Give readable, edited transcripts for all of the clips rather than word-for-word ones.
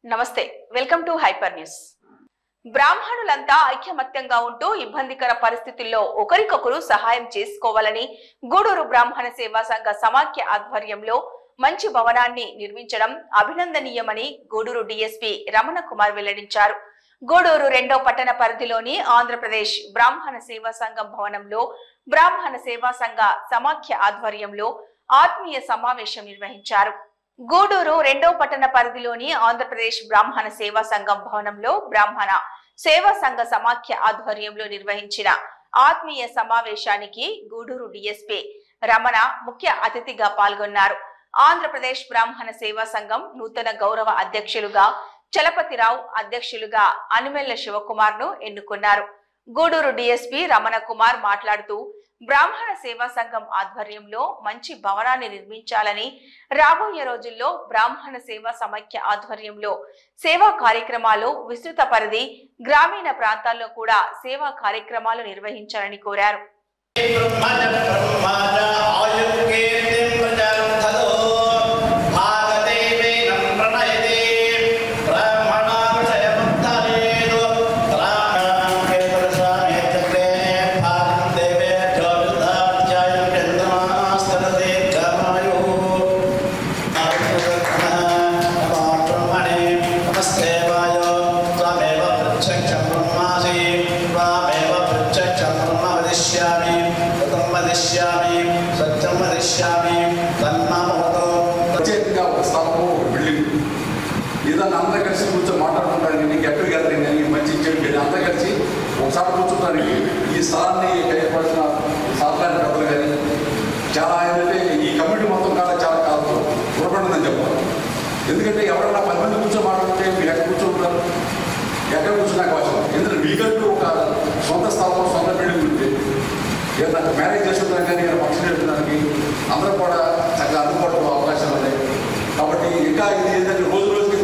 నమస్తే welcome to hyper news. బ్రాహ్మణులంతా ఐక్యమత్యంగా ఉంటూ ఇబ్బందికర పరిస్థితుల్లో ఒకరికొకరు సహాయం చేసుకోవాలని గూడూరు బ్రాహ్మణ సేవా సంఘ సమాఖ్య ఆధ్వర్యంలో మంచి భవనాన్ని నిర్మించడం అభినందనీయమని గూడూరు డీఎస్పీ రమణ కుమార్ వెల్లడించారు. గూడూరు 2వ పట్టణ పరిధిలోని ఆంధ్రప్రదేశ్ బ్రాహ్మణ సేవా సంఘం భవనంలో బ్రాహ్మణ సేవా సంఘ సమాఖ్య ఆధ్వర్యంలో ఆత్మీయ సమావేశం నిర్వహించారు. గూడూరు 2వ పట్టణ పరిధిలోని ఆంధ్రప్రదేశ్ బ్రాహ్మణ సేవా సంఘం భవనంలో బ్రాహ్మణ సేవా సంఘ సమాఖ్య ఆధ్వర్యంలో నిర్వహించిన ఆత్మీయ సమావేశానికి గూడూరు డీఎస్పీ రమణ ముఖ్య అతిథిగా పాల్గొన్నారు. ఆంధ్రప్రదేశ్ బ్రాహ్మణ సేవా సంఘం నూతన గౌరవ అధ్యక్షులుగా చలపతిరావు, అధ్యక్షులుగా అనుమెల్ల శివకుమార్ ను ఎన్నుకున్నారు. గూడూరు డీఎస్పీ రమణ కుమార్ మాట్లాడుతూ బ్రాహ్మణ సేవా సంఘం ఆధ్వర్యంలో మంచి భవనాన్ని నిర్మించాలని, రాబోయే రోజుల్లో బ్రాహ్మణ సేవా సమైక్య ఆధ్వర్యంలో సేవా కార్యక్రమాలు విస్తృత పరిధి గ్రామీణ ప్రాంతాల్లో కూడా సేవా కార్యక్రమాలు నిర్వహించాలని కోరారు. ఏదన్నా అందరూ కలిసి కూర్చొని మాట్లాడుకుంటానికి గెట్ గ్యాదరింగ్ అని మంచి చెడు అందరూ కలిసి ఒకసారి కూర్చుంటానికి ఈ స్థలాన్ని ఏర్పడిన సాధారణ పెద్దలు కానీ చాలా ఏంటంటే ఈ కమిటీ మొత్తం కాదు చాలా కాదు రుణపడిందని చెప్పాలి. ఎందుకంటే ఎవరైనా 10 మంది కూర్చొని మాట్లాడితే మీరు ఎక్కడ కూర్చుంటారు, ఎక్కడ కూర్చున్నాక అవసరం. ఎందుకంటే మీకంటూ ఒక సొంత స్థలం, సొంత బిల్డింగ్ ఉంటే ఏదైనా మ్యారేజ్ చేసుకుంటాను కానీ ఫంక్షన్ చేసుకోవడానికి అందరూ కూడా చక్కగా అందుకోవడం అవకాశాలు ఉన్నాయి. కాబట్టి ఇంకా ఇది ఏంటంటే రోజు రోజుకి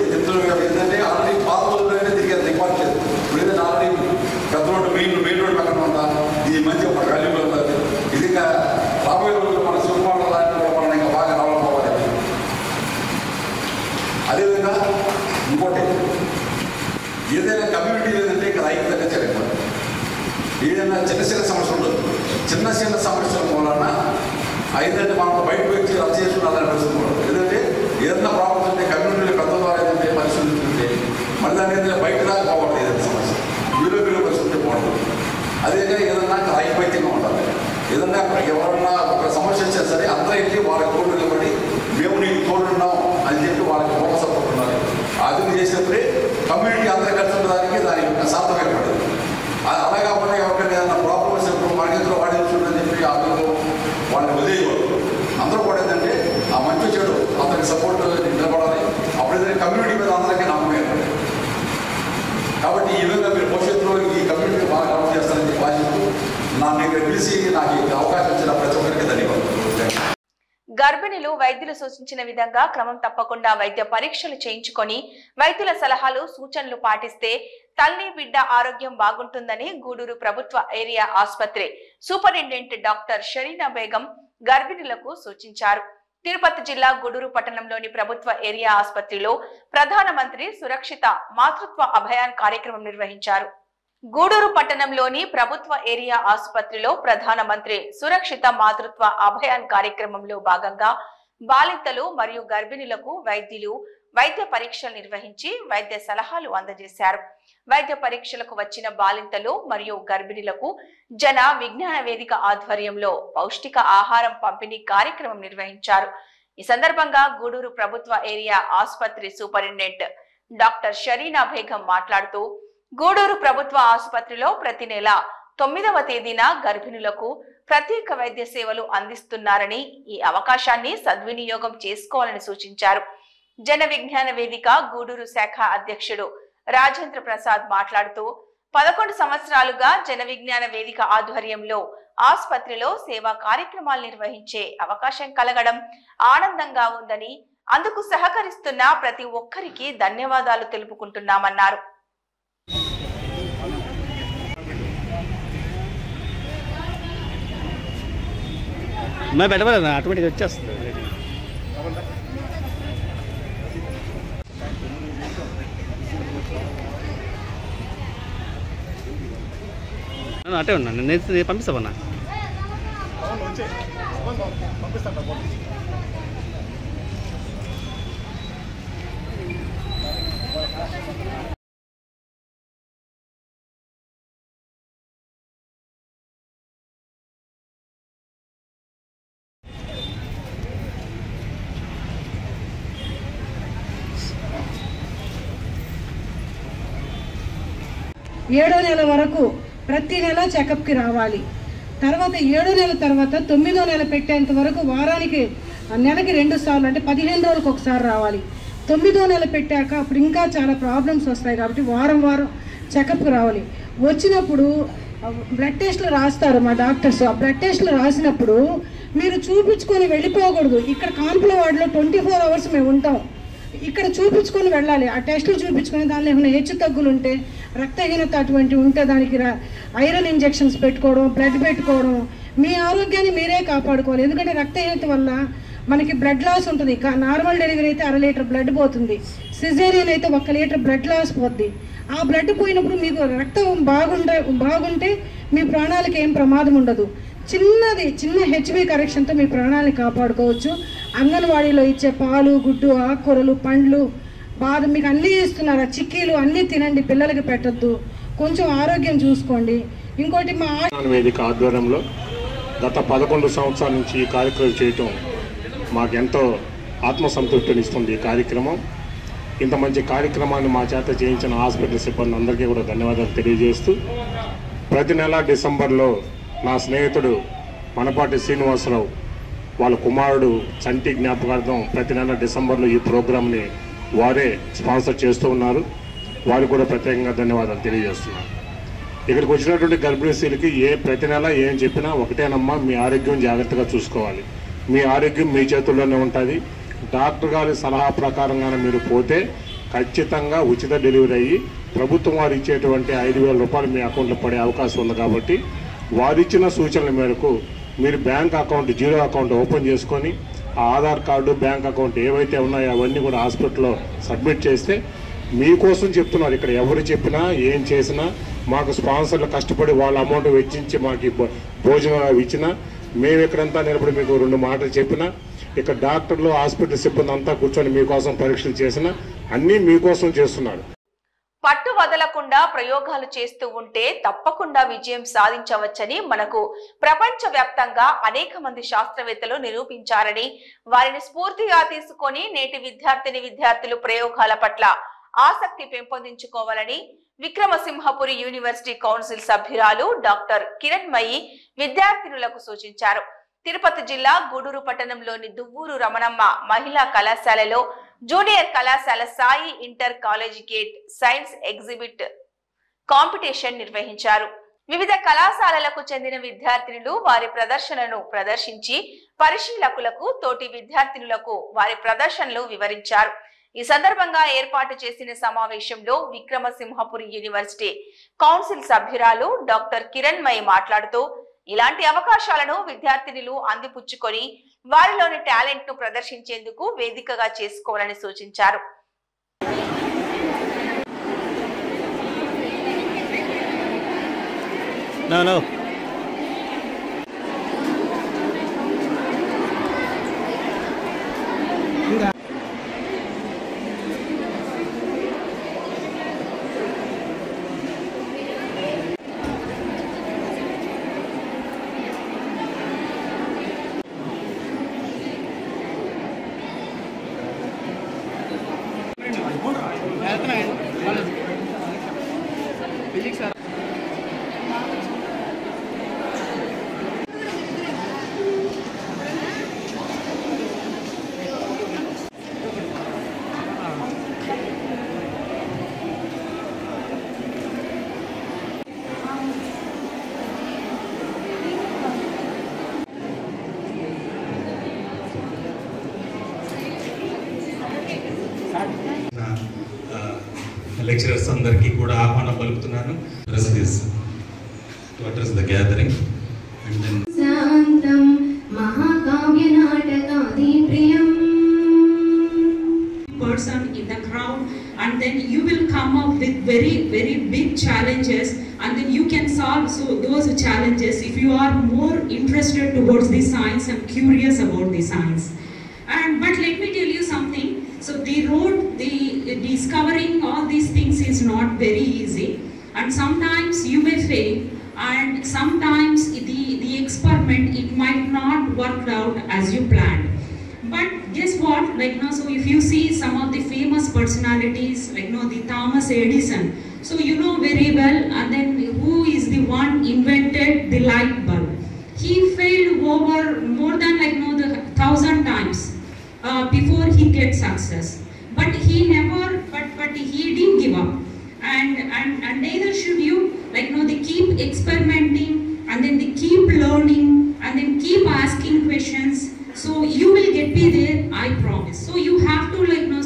ఏంటంటే ఆల్రెడీ పాత రోజుల్లోనే తిరిగి ఇంపార్ట్ లేదు. ఇప్పుడు ఏదైనా ఆల్రెడీ పెద్ద రోడ్డు మెయిన్ రోడ్డు పక్కన ఉందా ఇది మంచి ఒక వాల్యూబుల్ ఉంటుంది. ఇది ఇంకా రాబోయే రోజుల్లో మన శివకుమార్ లాంటి మనం ఇంకా బాగా రావాలనుకోవాలి. అదేవిధంగా ఇంకోటి ఏదైనా కమ్యూనిటీ లేదంటే ఇక్కడ ఐక్యతగా చేరకూడదు. ఏదైనా చిన్న సమస్యలు ఉండదు. చిన్న సమస్యల మూలన ఏంటంటే మనం బయటకు వచ్చి రద్దు చేసుకుని అలాంటి పరిస్థితి ఉండదు. ఎందుకంటే ఏదైనా ప్రాబ్లమ్స్ ఉంటే కమ్యూనిటీలో పెద్ద ద్వారా ఏదంటే పరిశీలించుకుంటే మళ్ళీ దాని ఏదైనా బయట రాకపోవడం ఏదైనా సమస్య వీలో పరిస్థితి బాగుంటుంది. అదేవిధంగా ఏదన్నా ఐక్యమైత్యంగా ఉండాలి. ఏదన్నా ఎవరన్నా ఒక సమస్య వచ్చా సరే అందరూ వెళ్ళి వాళ్ళకి తోడు నిలబడి మేము నీకు తోడున్నాం అని చెప్పి వాళ్ళకి మోక సపోర్ట్ ఉండాలి. అది చేసినప్పుడే కమ్యూనిటీ అందరూ కలిసి ఉండడానికి దానికి సార్థకమైనది. అలా కాకుండా ఎవరికైనా ఏదైనా ప్రాబ్లం వచ్చినప్పుడు మనకిందులో వాడించుందని చెప్పి అందరూ వాళ్ళని వదిలేయకూడదు. అందరూ కూడా ఏంటంటే ఆ మంచి చెడు అందరికి సపోర్ట్ నిలబడాలి. అప్పుడు ఏదైనా కమ్యూనిటీ మీద అందరికీ నమ్మకం ఏర్పడాలి. కాబట్టి ఈ విధంగా మీరు భవిష్యత్తులో ఈ కమ్యూనిటీ బాగా డెవలప్ చేస్తారని చెప్పి ఆశిస్తూ నన్ను పిలిచి నాకు ఈ అవకాశం ఇచ్చిన ప్రతి ఒక్కరికి ధన్యవాదాలు. గర్భిణులు వైద్యులు సూచించిన విధంగా క్రమం తప్పకుండా వైద్య పరీక్షలు చేయించుకొని వైద్యుల సలహాలు సూచనలు పాటిస్తే తల్లి బిడ్డ ఆరోగ్యం బాగుంటుందని గూడూరు ప్రభుత్వ ఏరియా ఆసుపత్రి సూపరింటెండెంట్ డాక్టర్ షరీనా బేగం గర్భిణులకు సూచించారు. తిరుపతి జిల్లా గూడూరు పట్టణంలోని ప్రభుత్వ ఏరియా ఆసుపత్రిలో ప్రధానమంత్రి సురక్షిత మాతృత్వ అభయాన్ కార్యక్రమం నిర్వహించారు. గూడూరు పట్టణంలోని ప్రభుత్వ ఏరియా ఆసుపత్రిలో ప్రధానమంత్రి సురక్షిత మాతృత్వ అభయాన్ కార్యక్రమంలో భాగంగా బాలింతలు మరియు గర్భిణులకు వైద్యులు వైద్య పరీక్షలు నిర్వహించి వైద్య సలహాలు అందజేశారు. వైద్య పరీక్షలకు వచ్చిన బాలింతలు మరియు గర్భిణులకు జన విజ్ఞాన వేదిక ఆధ్వర్యంలో పౌష్టిక ఆహారం పంపిణీ కార్యక్రమం నిర్వహించారు. ఈ సందర్భంగా గూడూరు ప్రభుత్వ ఏరియా ఆసుపత్రి సూపరింటెండెంట్ డాక్టర్ షరీనా బేగం మాట్లాడుతూ గూడూరు ప్రభుత్వ ఆసుపత్రిలో ప్రతి నెల 9వ తేదీన గర్భిణులకు ప్రత్యేక వైద్య సేవలు అందిస్తున్నారని, ఈ అవకాశాన్ని సద్వినియోగం చేసుకోవాలని సూచించారు. జన విజ్ఞాన వేదిక గూడూరు శాఖ అధ్యక్షుడు రాజేంద్ర ప్రసాద్ మాట్లాడుతూ 11 సంవత్సరాలుగా జన విజ్ఞాన వేదిక ఆధ్వర్యంలో ఆసుపత్రిలో సేవా కార్యక్రమాలు నిర్వహించే అవకాశం కలగడం ఆనందంగా ఉందని, అందుకు సహకరిస్తున్న ప్రతి ఒక్కరికి ధన్యవాదాలు తెలుపుకుంటున్నామన్నారు. मैं बैठा था ऑटोमेटिक వచ్చేస్తుంది అటే ఉన్నా నేను పంపిస్తామన్నా. పంపిస్తాను. 7వ నెల వరకు ప్రతి నెల చెకప్కి రావాలి. తర్వాత 7వ నెల తర్వాత 9వ నెల పెట్టేంత వరకు వారానికి నెలకి 2 సార్లు అంటే 15 రోజులకు ఒకసారి రావాలి. 9వ నెల పెట్టాక అప్పుడు ఇంకా చాలా ప్రాబ్లమ్స్ వస్తాయి కాబట్టి వారం చెకప్కి రావాలి. వచ్చినప్పుడు బ్లడ్ టెస్టులు రాస్తారు మా డాక్టర్స్. ఆ బ్లడ్ టెస్టులు రాసినప్పుడు మీరు చూపించుకొని వెళ్ళిపోకూడదు. ఇక్కడ కాన్పుల వార్డులో 24 అవర్స్ మేము ఉంటాం. ఇక్కడ చూపించుకొని వెళ్ళాలి. ఆ టెస్టులు చూపించుకొని దానిలో ఏమైనా హెచ్చు తగ్గులు ఉంటే, రక్తహీనత అటువంటివి ఉంటే దానికి ఐరన్ ఇంజెక్షన్స్ పెట్టుకోవడం, బ్లడ్ పెట్టుకోవడం, మీ ఆరోగ్యాన్ని మీరే కాపాడుకోవాలి. ఎందుకంటే రక్తహీనత వల్ల మనకి బ్లడ్ లాస్ ఉంటుంది. నార్మల్ డెలివరీ అయితే 1/2 లీటర్ బ్లడ్ పోతుంది. సిజేరియన్ అయితే 1 లీటర్ బ్లడ్ లాస్ పోద్ది. ఆ బ్లడ్ పోయినప్పుడు మీకు రక్తం బాగుంటే మీ ప్రాణాలకు ఏం ప్రమాదం ఉండదు. చిన్న హెచ్బి కరెక్షన్తో మీ ప్రాణాలను కాపాడుకోవచ్చు. అంగన్వాడీలో ఇచ్చే పాలు, గుడ్డు, ఆకుకూరలు, పండ్లు, బాదం మీకు అన్నీ ఇస్తున్నారు. ఆ చిక్కీలు అన్నీ తినండి, పిల్లలకి పెట్టద్దు. కొంచెం ఆరోగ్యం చూసుకోండి. ఇంకోటి మా వేదిక ఆధ్వర్యంలో గత 11 సంవత్సరాల నుంచి ఈ కార్యక్రమం చేయటం మాకెంతో ఆత్మసంతృప్తినిస్తుంది. ఈ కార్యక్రమం ఇంత మంచి కార్యక్రమాన్ని మా చేత చేయించిన హాస్పిటల్ సిబ్బంది అందరికీ కూడా ధన్యవాదాలు తెలియజేస్తూ, ప్రతి నెల డిసెంబర్లో నా స్నేహితుడు మనపాటి శ్రీనివాసరావు వాళ్ళ కుమారుడు చంటి జ్ఞాపకార్థం ప్రతి నెల డిసెంబర్లో ఈ ప్రోగ్రామ్ని వారే స్పాన్సర్ చేస్తూ ఉన్నారు. వారికి కూడా ప్రత్యేకంగా ధన్యవాదాలు తెలియజేస్తున్నారు. ఇక్కడికి వచ్చినటువంటి గర్భిణీ స్త్రీలకి ప్రతి నెల ఏం చెప్పినా ఒకటేనమ్మా, మీ ఆరోగ్యం జాగ్రత్తగా చూసుకోవాలి. మీ ఆరోగ్యం మీ చేతుల్లోనే ఉంటుంది. డాక్టర్ గారి సలహా ప్రకారంగానే మీరు పోతే ఖచ్చితంగా ఉచిత డెలివరీ అయ్యి ప్రభుత్వం వారు ఇచ్చేటువంటి 5,000 రూపాయలు మీ అకౌంట్లో పడే అవకాశం ఉంది. కాబట్టి వారిచ్చిన సూచనల మేరకు మీరు bank account, zero account open చేసుకొని ఆ ఆధార్ కార్డు, బ్యాంక్ అకౌంట్ ఏవైతే ఉన్నాయో అవన్నీ కూడా హాస్పిటల్లో సబ్మిట్ చేస్తే, మీకోసం చెప్తున్నారు. ఇక్కడ ఎవరు చెప్పినా ఏం చేసినా మాకు స్పాన్సర్లు కష్టపడి వాళ్ళ అమౌంట్ వెచ్చించి మాకు భోజనం ఇచ్చినా, మేము ఇక్కడంతా నిలబడి మీకు 2 మాటలు చెప్పినా, ఇక్కడ డాక్టర్లు, హాస్పిటల్ సిబ్బంది అంతా కూర్చొని మీకోసం పరీక్షలు చేసినా అన్నీ మీకోసం చేస్తున్నారు. పట్టు వదలకుండా ప్రయోగాలు చేస్తూ ఉంటే తప్పకుండా విజయం సాధించవచ్చని మనకు ప్రపంచవ్యాప్తంగా అనేక మంది శాస్త్రవేత్తలు నిరూపించారని, వారిని స్ఫూర్తిగా తీసుకొని నేటి విద్యార్థులు ప్రయోగాల పట్ల ఆసక్తి పెంపొందించుకోవాలని విక్రమసింహపురి యూనివర్సిటీ కౌన్సిల్ సభ్యురాలు డాక్టర్ కిరణ్మయి విద్యార్థినులకు సూచించారు. తిరుపతి జిల్లా గూడూరు పట్టణంలోని దువ్వూరు రమణమ్మ మహిళా కళాశాలలో జూనియర్ కళాశాల Sai inter collegiate science exhibit competition నిర్వహించారు. వివిధ కళాశాలలకు చెందిన విద్యార్థినులు వారి ప్రదర్శనను ప్రదర్శించి పరిశీలకులకు, తోటి విద్యార్థినులకు వారి ప్రదర్శనలు వివరించారు. ఈ సందర్భంగా ఏర్పాటు చేసిన సమావేశంలో విక్రమసింహపురి యూనివర్సిటీ కౌన్సిల్ సభ్యురాలు డాక్టర్ కిరణ్మయి మాట్లాడుతూ, ఇలాంటి అవకాశాలను విద్యార్థినులు అందిపుచ్చుకొని వారిలోని టాలెంట్ ను ప్రదర్శించేందుకు వేదికగా చేసుకోవాలని సూచించారు. లెక్చరర్స్ అందరికీ కూడా ఆహ్వానం పలుకుతున్నాను. To address the gathering and then శాంతం మహాకావ్య నాటకాది ప్రియం person in the crowd, and then you will come up with very very big challenges, and then you can solve those challenges if you are more interested towards the science and curious about the science. But let me tell you something. So the road, the discovering all these things is not very easy, and sometimes you may fail, and sometimes the experiment, it might not work out as you planned. But guess what, like now, so if you see some of the famous personalities, like the Thomas Edison, so you know very well, and then who is the one invented the light bulb. He failed over more than the 1,000 times before he get success, but he never, but he didn't give up, and neither should you, they keep experimenting, and then they keep learning, and then keep asking questions, so you will be there, I promise. So you have to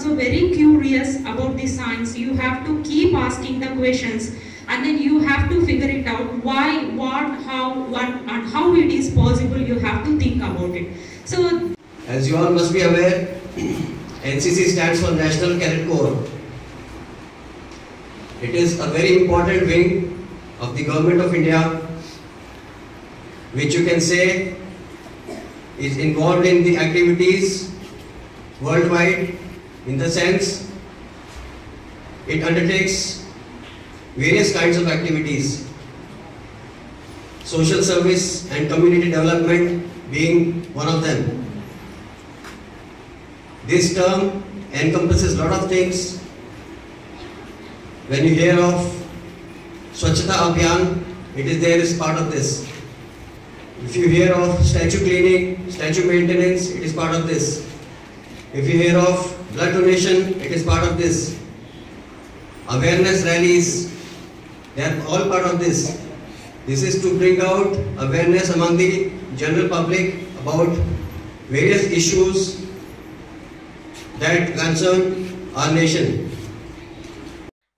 so very curious about the science, you have to keep asking the questions, and then you have to figure it out, why, what, how, and how it is possible. You have to think about it. So as you all must be aware, NCC stands for National Cadet Corps. It is a very important wing of the Government of India, which you can say is involved in the activities worldwide, in the sense it undertakes various kinds of activities, social service and community development being one of them. This term encompasses a lot of things. When you hear of Swachhata Abhiyan, it is there as part of this. If you hear of statue cleaning, statue maintenance, it is part of this. If you hear of blood donation, it is part of this. Awareness rallies, they are all part of this. This is to bring out awareness among the general public about various issues that concern our nation.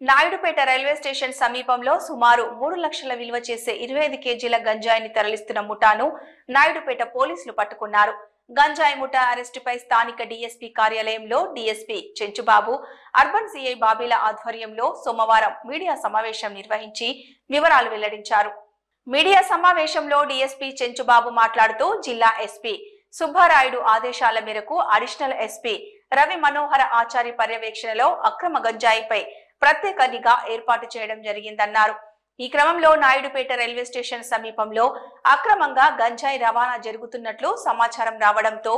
Naidupeta railway station సమీపంలో సుమారు 3 లక్షల విలువ చేసే 25 కేజీల గంజాయిని తరలిస్తున్న ముఠాను నాయుడుపేట పోలీసులు పట్టుకున్నారు. గంజాయి ముఠా అరెస్టుపై స్థానిక డీఎస్పీ కార్యాలయంలో డీఎస్పీ చెంచుబాబు, అర్బన్ సిఐ బాబీల ఆధ్వర్యంలో సోమవారం మీడియా సమావేశం నిర్వహించి వివరాలు వెల్లడించారు. మీడియా సమావేశంలో డీఎస్పీ చెంచుబాబు మాట్లాడుతూ జిల్లా ఎస్పీ సుబ్బారాయుడు ఆదేశాల మేరకు అడిషనల్ ఎస్పీ రవి మనోహర ఆచారి పర్యవేక్షణలో అక్రమ గంజాయిపై ప్రత్యేక నిఘా ఏర్పాటు చేయడం జరిగిందన్నారు. ఈ క్రమంలో నాయుడుపేట రైల్వే స్టేషన్ సమీపంలో అక్రమంగా గంజాయి రవాణా జరుగుతున్నట్లు సమాచారం రావడంతో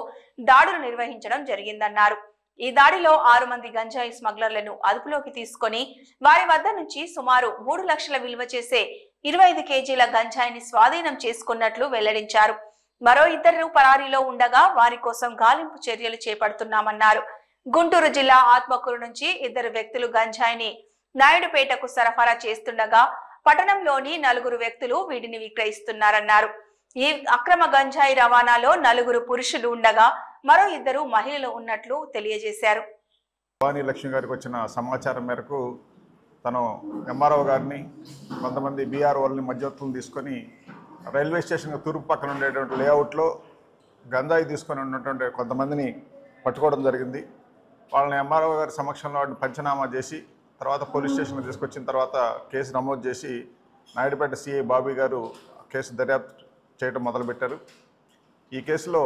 దాడులు నిర్వహించడం జరిగిందన్నారు. ఈ దాడిలో 6 మంది గంజాయి స్మగ్లర్లను అదుపులోకి తీసుకొని వారి వద్ద నుంచి సుమారు 3 లక్షల విలువ చేసే 25 కేజీల గంజాయిని స్వాధీనం చేసుకున్నట్లు వెల్లడించారు. మరో 2 పరారీలో ఉండగా వారి కోసం గాలింపు చర్యలు చేపడుతున్నామన్నారు. గుంటూరు జిల్లా ఆత్మకూరు నుంచి 2 వ్యక్తులు గంజాయిని నాయుడుపేటకు సరఫరా చేస్తుండగా పట్టణంలోని 4 వ్యక్తులు వీటిని విక్రయిస్తున్నారన్నారు. ఈ అక్రమ గంజాయి రవాణాలో 4 పురుషులు ఉండగా మరో 2 మహిళలు ఉన్నట్లు తెలియజేశారు. భవానీ లక్ష్మి గారికి వచ్చిన సమాచారం మేరకు తను ఎంఆర్ఓ గారిని కొంతమంది బీఆర్ఓల్ని మధ్యవర్తులను తీసుకొని రైల్వే స్టేషన్ తూర్పు పక్కన ఉండేటువంటి లేఅవుట్లో గంజాయి తీసుకొని ఉన్నటువంటి కొంతమందిని పట్టుకోవడం జరిగింది. వాళ్ళని ఎంఆర్ఓ గారి సమక్షంలో వాటిని పంచనామా చేసి తర్వాత పోలీస్ స్టేషన్కి తీసుకొచ్చిన తర్వాత కేసు నమోదు చేసి నాయుడుపేట సిఐ బాబీ గారు కేసు దర్యాప్తు చేయడం మొదలుపెట్టారు. ఈ కేసులో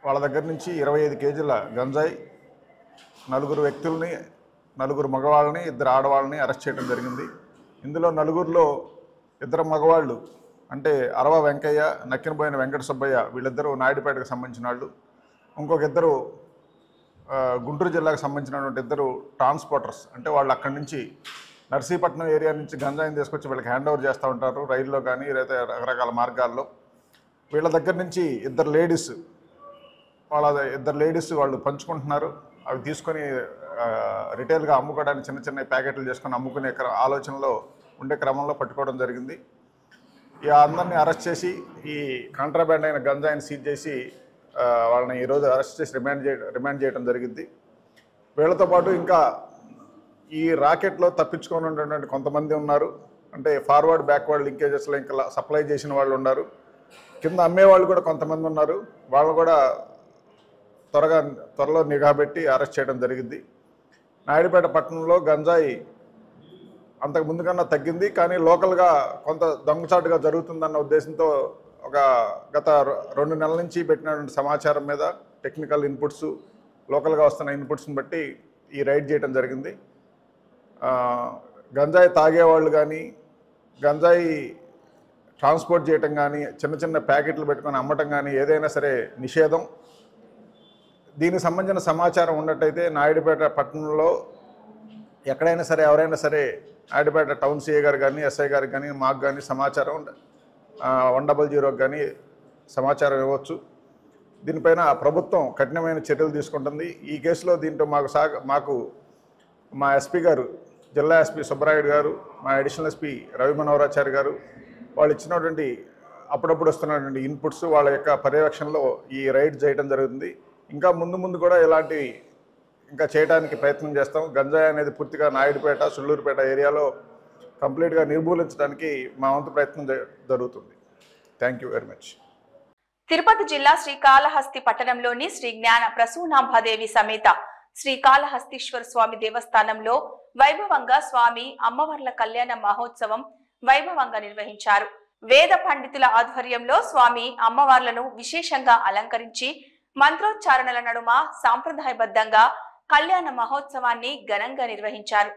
వాళ్ళ దగ్గర నుంచి 25 కేజీల గంజాయి, 4 వ్యక్తుల్ని, 4 మగవాళ్ళని, 2 ఆడవాళ్ళని అరెస్ట్ చేయడం జరిగింది. ఇందులో 4లో 2 మగవాళ్ళు అంటే అరవ వెంకయ్య, నక్కినబోయిన వెంకట సుబ్బయ్య, వీళ్ళిద్దరూ నాయుడుపేటకు సంబంధించిన వాళ్ళు. ఇంకొక 2 గుంటూరు జిల్లాకు సంబంధించినటువంటి 2 ట్రాన్స్పోర్టర్స్, అంటే వాళ్ళు అక్కడి నుంచి నర్సీపట్నం ఏరియా నుంచి గంజాయిని తీసుకొచ్చి వీళ్ళకి హ్యాండ్ ఓవర్ చేస్తూ ఉంటారు, రైల్లో కానీ లేదా రకరకాల మార్గాల్లో. వీళ్ళ దగ్గర నుంచి 2 లేడీస్, వాళ్ళ 2 లేడీస్ వాళ్ళు పంచుకుంటున్నారు. అవి తీసుకొని రిటైల్గా అమ్ముకోవడానికి చిన్న చిన్న ప్యాకెట్లు చేసుకొని అమ్ముకునే ఆలోచనలో ఉండే క్రమంలో పట్టుకోవడం జరిగింది. ఈ అందరినీ అరెస్ట్ చేసి ఈ కాంట్రాబ్యాండ్ అయిన గంజాయిని సీజ్ చేసి వాళ్ళని ఈరోజు అరెస్ట్ చేసి రిమాండ్ చేయడం జరిగింది. వీళ్ళతో పాటు ఇంకా ఈ రాకెట్లో తప్పించుకొని ఉన్నటువంటి కొంతమంది ఉన్నారు. అంటే ఫార్వర్డ్ బ్యాక్వర్డ్ లింకేజెస్లో ఇంకా సప్లై చేసిన వాళ్ళు ఉన్నారు, కింద అమ్మేవాళ్ళు కూడా కొంతమంది ఉన్నారు. వాళ్ళు కూడా త్వరలో నిఘా పెట్టి అరెస్ట్ చేయడం జరిగింది. నాయుడుపేట పట్టణంలో గంజాయి అంతకు ముందు కన్నా తగ్గింది. కానీ లోకల్గా కొంత దొంగచాటుగా జరుగుతుందన్న ఉద్దేశంతో గత 2 నెలల నుంచి పెట్టినటువంటి సమాచారం మీద టెక్నికల్ ఇన్పుట్స్, లోకల్గా వస్తున్న ఇన్పుట్స్ని బట్టి ఈ రైడ్ చేయడం జరిగింది. గంజాయి తాగేవాళ్ళు కానీ, గంజాయి ట్రాన్స్పోర్ట్ చేయటం కానీ, చిన్న చిన్న ప్యాకెట్లు పెట్టుకొని అమ్మటం కానీ ఏదైనా సరే నిషేధం. దీనికి సంబంధించిన సమాచారం ఉన్నట్టయితే నాయుడుపేట పట్టణంలో ఎక్కడైనా సరే ఎవరైనా సరే నాయుడుపేట టౌన్ సిఐ గారు కానీ, ఎస్ఐ గారికి కానీ, మాకు కానీ సమాచారం 100 కానీ సమాచారం ఇవ్వచ్చు. దీనిపైన ప్రభుత్వం కఠినమైన చర్యలు తీసుకుంటుంది. ఈ కేసులో దీంట్లో మాకు మా ఎస్పీ గారు, జిల్లా ఎస్పీ సుబ్బరాయుడు గారు, మా అడిషనల్ ఎస్పీ రవి మనోహరాచారి గారు వాళ్ళు ఇచ్చినటువంటి అప్పుడప్పుడు వస్తున్నటువంటి ఇన్పుట్స్ వాళ్ళ యొక్క పర్యవేక్షణలో ఈ రైడ్ చేయడం జరుగుతుంది. ఇంకా ముందు కూడా ఇలాంటివి ఇంకా చేయడానికి ప్రయత్నం చేస్తాం. గంజాయి అనేది పూర్తిగా నాయుడుపేట, సుళ్ళూరుపేట ఏరియాలో కంప్లీట్గా నిర్మూలించడానికి మా వంతు ప్రయత్నం జరుగుతుంది. Thank you very much. Tirupati జిల్లా శ్రీకాళహస్తి పట్టణంలోని శ్రీ జ్ఞాన ప్రసూనాంబాదేవి సమేత శ్రీకాళహస్తీశ్వర స్వామి దేవస్థానంలో వైభవంగా స్వామి అమ్మవార్ల కళ్యాణ మహోత్సవం వైభవంగా నిర్వహించారు. వేద పండితుల ఆధ్వర్యంలో స్వామి అమ్మవార్లను విశేషంగా అలంకరించి మంత్రోచ్చారణల నడుమ సాంప్రదాయబద్ధంగా కళ్యాణ మహోత్సవాన్ని ఘనంగా నిర్వహించారు.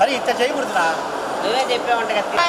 మరి ఇంత చేయకూడదురా, నువ్వే చెప్పావంట కదా.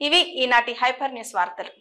ఇవి ఈనాటి హైపర్ న్యూస్ వార్తలు.